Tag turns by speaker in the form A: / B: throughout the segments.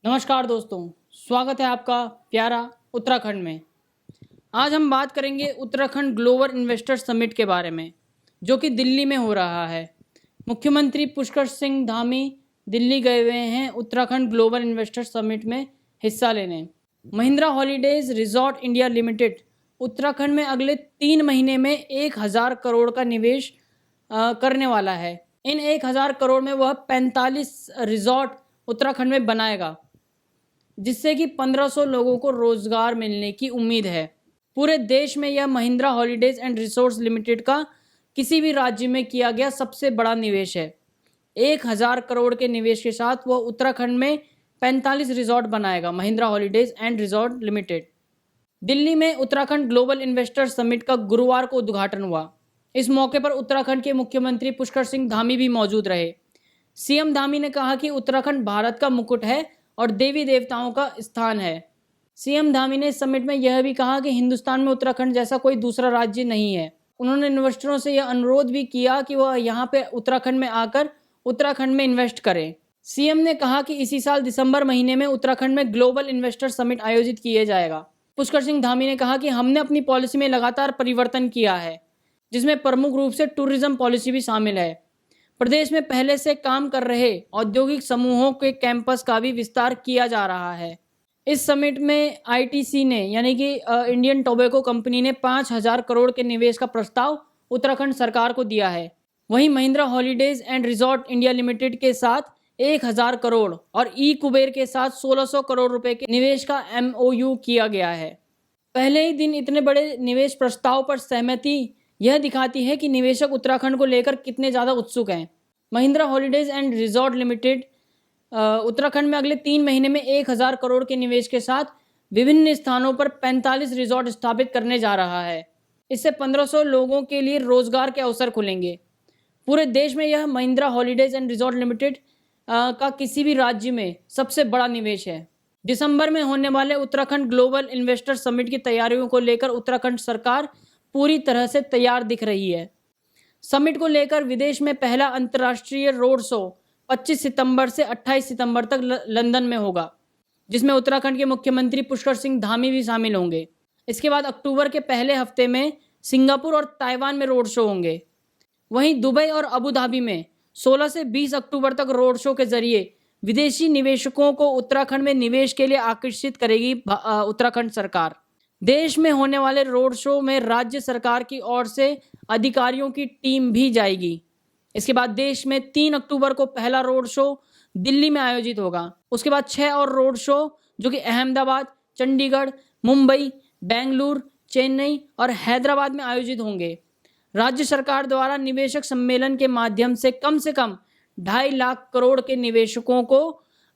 A: नमस्कार दोस्तों, स्वागत है आपका प्यारा उत्तराखंड में। आज हम बात करेंगे उत्तराखंड ग्लोबल इन्वेस्टर समिट के बारे में, जो कि दिल्ली में हो रहा है। मुख्यमंत्री पुष्कर सिंह धामी दिल्ली गए हुए हैं उत्तराखंड ग्लोबल इन्वेस्टर समिट में हिस्सा लेने। Mahindra holidays resort India limited Uttarakhand में अगले 3 महीने में 1000 करोड़ का निवेश करने वाला है। इन 1000 करोड़ में वह 45 रिजॉर्ट उत्तराखंड में बनाएगा, जिससे कि 1500 लोगों को रोजगार मिलने की उम्मीद है। पूरे देश में यह Mahindra holidays and resorts limited का किसी भी राज्य में किया गया सबसे बड़ा निवेश है। 1000 करोड़ के निवेश के साथ वह उत्तराखंड में 45 रिजॉर्ट बनाएगा। Mahindra holidays and resort limited. Delhi में उत्तराखंड ग्लोबल इन्वेस्टर समिट का गुरुवार को उद्घाटन हुआ। इस मौके पर उत्तराखंड के मुख्यमंत्री पुष्कर सिंह धामी भी मौजूद रहे। सीएम धामी ने कहा कि उत्तराखंड भारत का मुकुट है और देवी देवताओं का स्थान है। सीएम धामी ने समिट में यह भी कहा कि हिंदुस्तान में उत्तराखंड जैसा कोई दूसरा राज्य नहीं है। उन्होंने इन्वेस्टरों से यह अनुरोध भी किया कि वह यहाँ पे उत्तराखंड में आकर उत्तराखंड में इन्वेस्ट करें। सीएम ने कहा कि इसी साल दिसंबर महीने में उत्तराखंड में ग्लोबल इन्वेस्टर समिट आयोजित किया जाएगा। पुष्कर सिंह धामी ने कहा कि हमने अपनी पॉलिसी में लगातार परिवर्तन किया है, जिसमें प्रमुख रूप से टूरिज्म पॉलिसी भी शामिल है। प्रदेश में पहले से काम कर रहे औद्योगिक समूहों के कैंपस का भी विस्तार किया जा रहा है। इस समिट में आईटीसी ने यानी कि इंडियन टोबैको कंपनी ने 5000 करोड़ के निवेश का प्रस्ताव उत्तराखंड सरकार को दिया है। वहीं Mahindra holidays and resort India limited के साथ 1000 करोड़ और ई कुबेर के साथ 1600 करोड़ रुपए के निवेश का MOU किया गया है। पहले ही दिन इतने बड़े निवेश प्रस्ताव पर सहमति यह दिखाती है कि निवेशक उत्तराखंड को लेकर कितने ज़्यादा उत्सुक हैं। Mahindra holidays and resort limited Uttarakhand में अगले 3 महीने में 1000 करोड़ के निवेश के साथ विभिन्न स्थानों पर 45 रिजॉर्ट स्थापित करने जा रहा है। इससे 1500 लोगों के लिए रोजगार के अवसर खुलेंगे। पूरे देश में यह Mahindra holidays and resort limited का किसी भी राज्य में सबसे बड़ा निवेश है। दिसंबर में होने वाले उत्तराखंड ग्लोबल इन्वेस्टर समिट की तैयारियों को लेकर उत्तराखंड सरकार पूरी तरह से तैयार दिख रही है। समिट को लेकर विदेश में पहला अंतर्राष्ट्रीय रोड शो 25 सितंबर से 28 सितंबर तक लंदन में होगा, जिसमें उत्तराखंड के मुख्यमंत्री पुष्कर सिंह धामी भी शामिल होंगे। इसके बाद अक्टूबर के पहले हफ्ते में सिंगापुर और ताइवान में रोड शो होंगे। वहीं दुबई और अबू धाबी में 16 से 20 अक्टूबर तक रोड शो के जरिए विदेशी निवेशकों को उत्तराखंड में निवेश के लिए आकर्षित करेगी उत्तराखंड सरकार। देश में होने वाले रोड शो में राज्य सरकार की ओर से अधिकारियों की टीम भी जाएगी। इसके बाद देश में 3 अक्टूबर को पहला रोड शो दिल्ली में आयोजित होगा। उसके बाद 6 और रोड शो जो कि अहमदाबाद, चंडीगढ़, मुंबई, बेंगलुरु, चेन्नई और हैदराबाद में आयोजित होंगे। राज्य सरकार द्वारा निवेशक सम्मेलन के माध्यम से कम 2.5 लाख करोड़ के निवेशकों को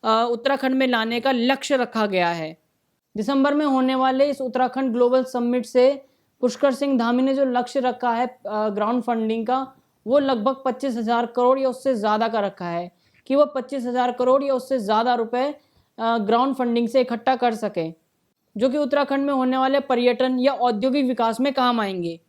A: उत्तराखंड में लाने का लक्ष्य रखा गया है। दिसंबर में होने वाले इस उत्तराखंड ग्लोबल समिट से पुष्कर सिंह धामी ने जो लक्ष्य रखा है ग्राउंड फंडिंग का, वो लगभग 25,000 करोड़ या उससे ज़्यादा का रखा है कि वो 25,000 करोड़ या उससे ज़्यादा रुपए ग्राउंड फंडिंग से इकट्ठा कर सकें, जो कि उत्तराखंड में होने वाले पर्यटन या औद्योगिक विकास में काम आएंगे।